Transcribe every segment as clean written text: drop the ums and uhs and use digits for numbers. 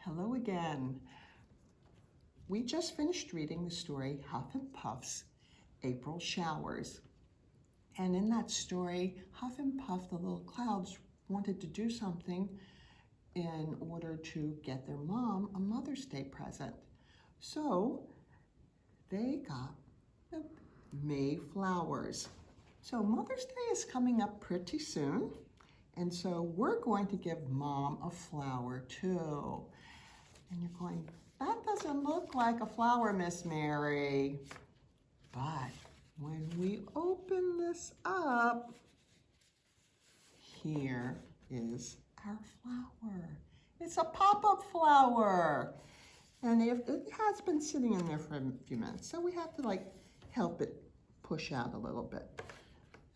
Hello again. We just finished reading the story Huff and Puff's April Showers. And in that story, Huff and Puff, the little clouds, wanted to do something in order to get their mom a Mother's Day present. So they got the Mayflowers. So Mother's Day is coming up pretty soon. And so we're going to give Mom a flower too. And you're going, that doesn't look like a flower, Miss Mary. But when we open this up, here is our flower. It's a pop-up flower. And it has been sitting in there for a few minutes, so we have to help it push out a little bit.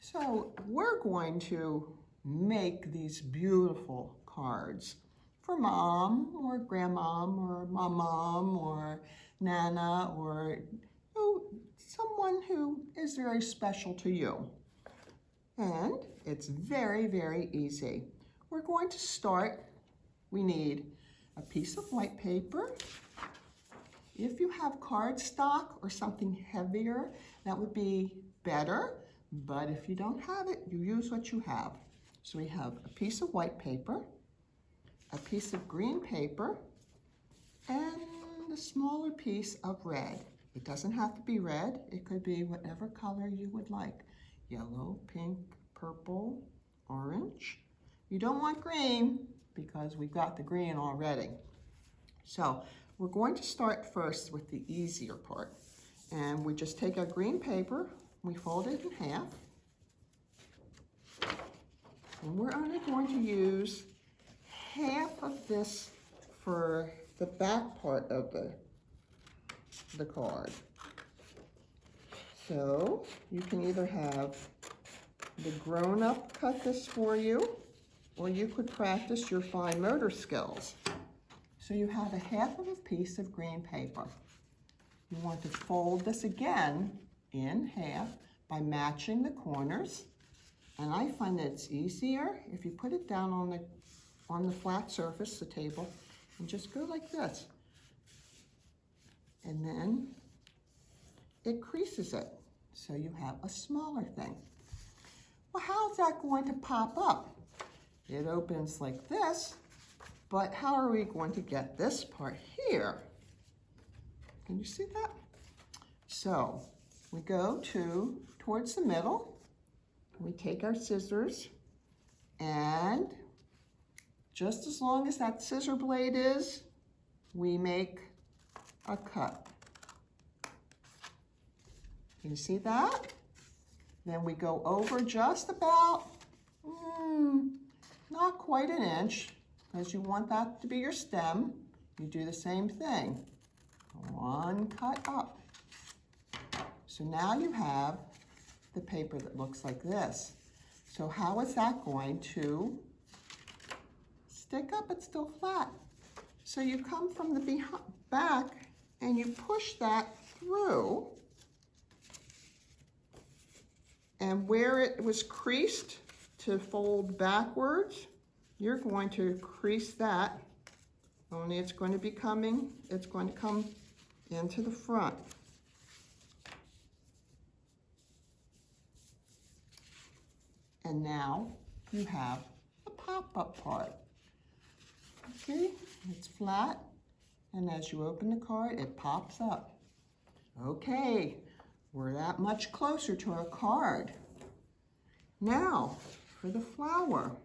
So we're going to make these beautiful cards for Mom or Grandmom or Mom or Nana or someone who is very special to you. And it's very, very easy. We're going to start. We need a piece of white paper. If you have cardstock or something heavier, that would be better. But if you don't have it, you use what you have. So we have a piece of white paper, a piece of green paper, and a smaller piece of red. It doesn't have to be red. It could be whatever color you would like. Yellow, pink, purple, orange. You don't want green because we've got the green already. So we're going to start first with the easier part. And we just take our green paper, we fold it in half. And we're only going to use half of this for the back part of the card. So you can either have the grown-up cut this for you, or you could practice your fine motor skills. So you have a half of a piece of green paper. You want to fold this again in half by matching the corners. And I find that it's easier if you put it down on the flat surface, the table, and just go like this. And then it creases it, so you have a smaller thing. Well, how's that going to pop up? It opens like this, but how are we going to get this part here? Can you see that? So we go towards the middle. We take our scissors, and just as long as that scissor blade is, we make a cut. Can you see that? Then we go over just about, not quite an inch, because you want that to be your stem. You do the same thing. One cut up. So now you have the paper that looks like this. So how is that going to stick up? It's still flat. So you come from the back and you push that through, and where it was creased to fold backwards, you're going to crease that, only it's going to come into the front. And now you have the pop-up part. See, it's flat, and as you open the card, it pops up. Okay, we're that much closer to our card. Now, for the flower,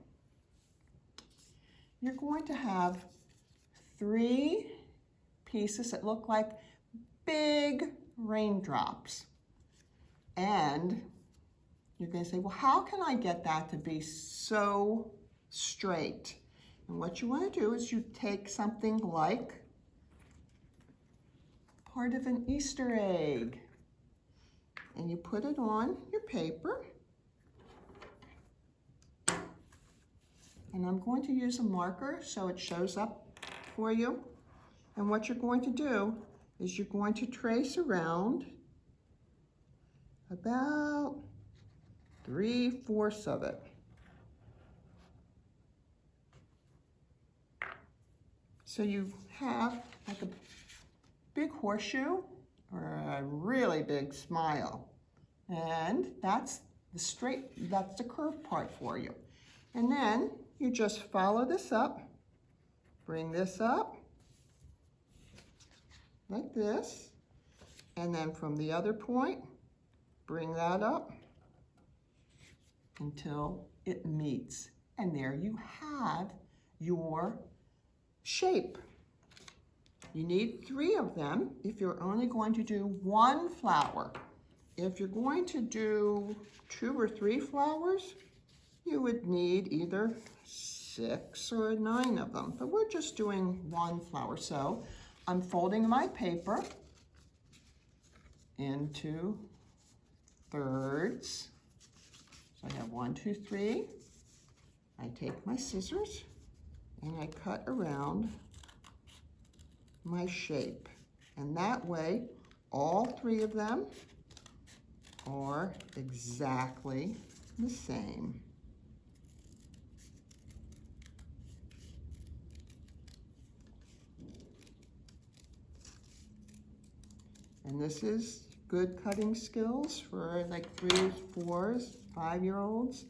you're going to have 3 pieces that look like big raindrops. And you're going to say, well, how can I get that to be so straight? And what you want to do is you take something like part of an Easter egg, and you put it on your paper. And I'm going to use a marker so it shows up for you. And what you're going to do is you're going to trace around about 3/4 of it. So you have like a big horseshoe or a really big smile. And that's the curved part for you. And then you just follow this up, bring this up like this, and then from the other point, bring that up until it meets. And there you have your shape. You need 3 of them if you're only going to do 1 flower. If you're going to do 2 or 3 flowers, you would need either 6 or 9 of them. But we're just doing 1 flower. So I'm folding my paper into thirds. So I have 1, 2, 3. I take my scissors and I cut around my shape. And that way, all 3 of them are exactly the same. And this is good cutting skills for like 3s, 4s, 5-year-olds.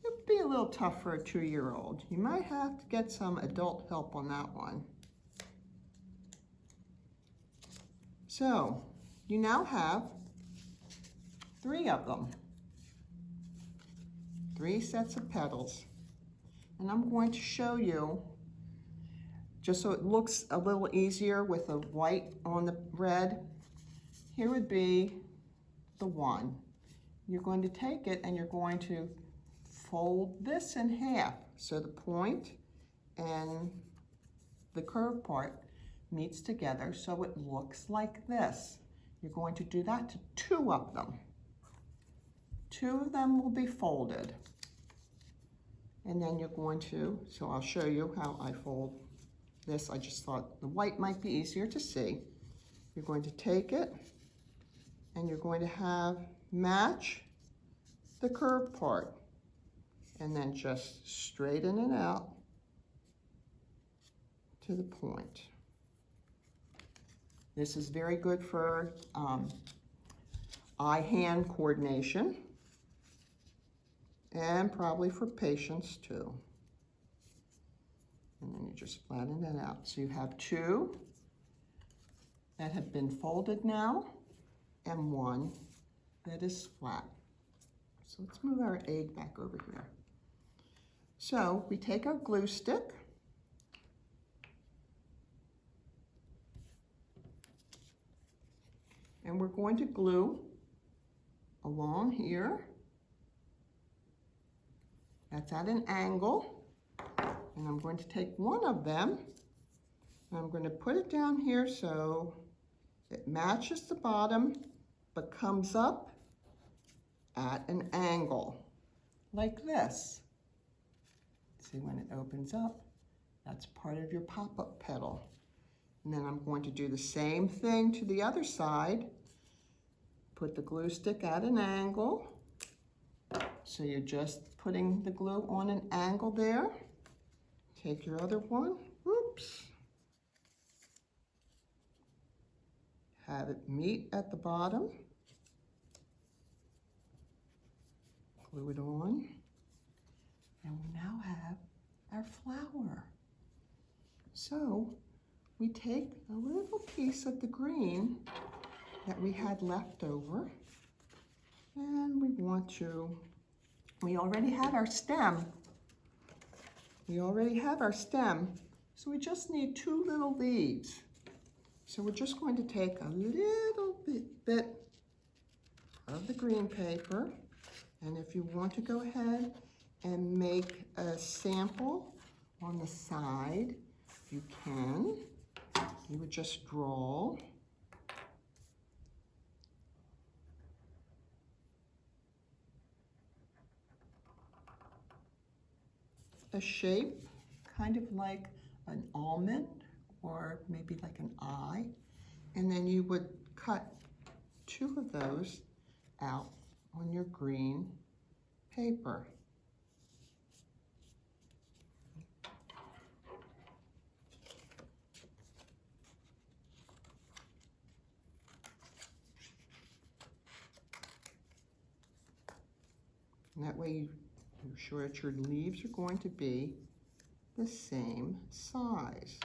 It would be a little tough for a 2-year-old. You might have to get some adult help on that one. So you now have 3 of them, 3 sets of petals. And I'm going to show you, just so it looks a little easier with the white on the red. Here would be the 1. You're going to take it and you're going to fold this in half so the point and the curved part meets together so it looks like this. You're going to do that to 2 of them. 2 of them will be folded. And then you're going to, so I'll show you how I fold this. I just thought the white might be easier to see. You're going to take it and you're going to have match the curved part and then just straighten it out to the point. This is very good for eye-hand coordination and probably for patience too. And then you just flatten it out. So you have 2 that have been folded now and 1 that is flat. So let's move our egg back over here. So we take our glue stick and we're going to glue along here. That's at an angle. And I'm going to take 1 of them and I'm going to put it down here so it matches the bottom but comes up at an angle like this. See, when it opens up, that's part of your pop-up petal. And then I'm going to do the same thing to the other side. Put the glue stick at an angle. So you're just putting the glue on an angle there. Take your other one, oops. Have it meet at the bottom. Glue it on. And we now have our flower. So we take a little piece of the green that we had left over and we already had our stem. So we just need 2 little leaves. So we're just going to take a little bit of the green paper, and if you want to go ahead and make a sample on the side, you can. You would just draw a shape, kind of like an almond or maybe like an eye, and then you would cut 2 of those out on your green paper. And that way you're sure that your leaves are going to be the same size.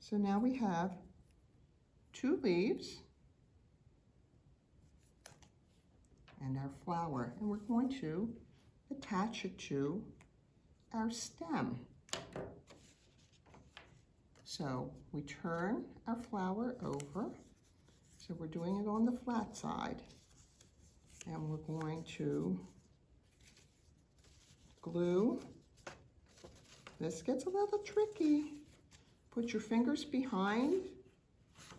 So now we have 2 leaves and our flower, and we're going to attach it to our stem. So we turn our flower over, so we're doing it on the flat side, and we're going to glue. This gets a little tricky. Put your fingers behind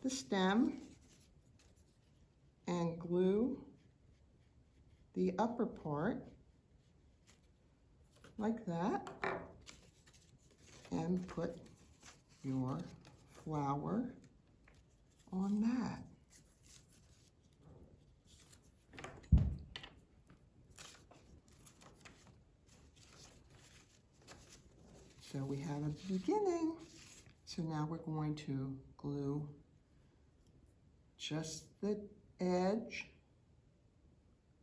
the stem and glue the upper part like that, and put your flower on that. So we have a beginning. So now we're going to glue just the edge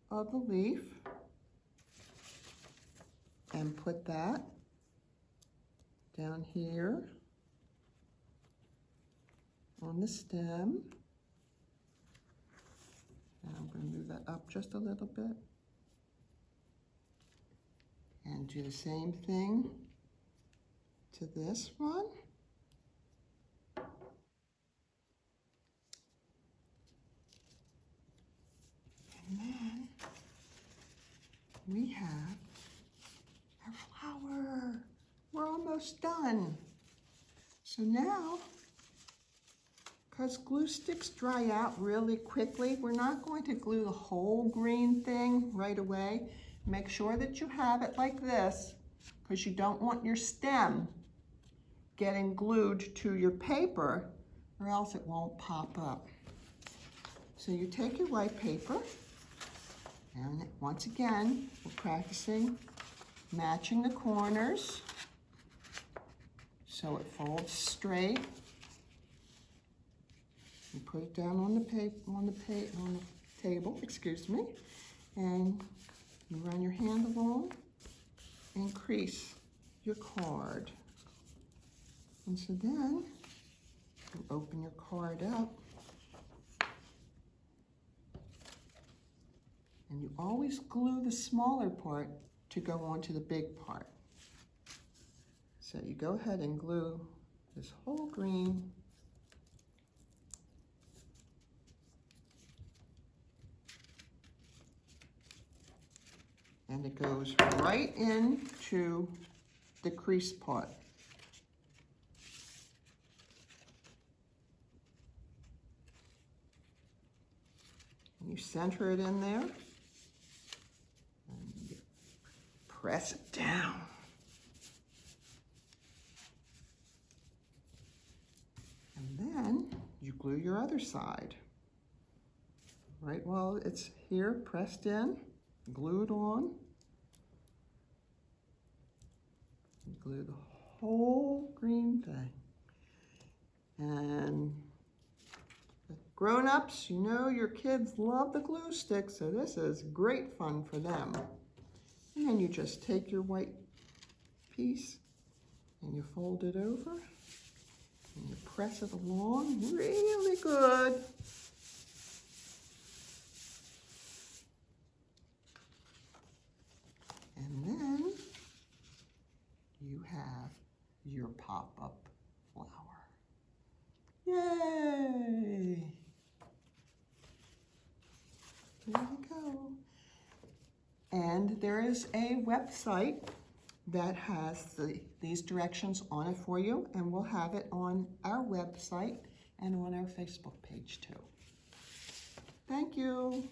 of the leaf and put that down here on the stem. And I'm going to move that up just a little bit. And do the same thing to this one. And then we have our flower. We're almost done. So now, because glue sticks dry out really quickly, we're not going to glue the whole green thing right away. Make sure that you have it like this, because you don't want your stem getting glued to your paper, or else it won't pop up. So you take your white paper, and once again, we're practicing matching the corners so it folds straight. You put it down on the table, excuse me, and you run your hand along and crease your card. And so then you open your card up, and you always glue the smaller part to go onto the big part. So you go ahead and glue this whole green and it goes right into the crease part. And you center it in there. And you press it down. And then you glue your other side. Right while it's here pressed in, glue it on. And glue the whole green thing. And grown-ups, you know your kids love the glue stick, so this is great fun for them. And then you just take your white piece and you fold it over and you press it along really good. And then you have your pop-up flower. Yay! There we go. And there is a website that has these directions on it for you, and we'll have it on our website and on our Facebook page too. Thank you.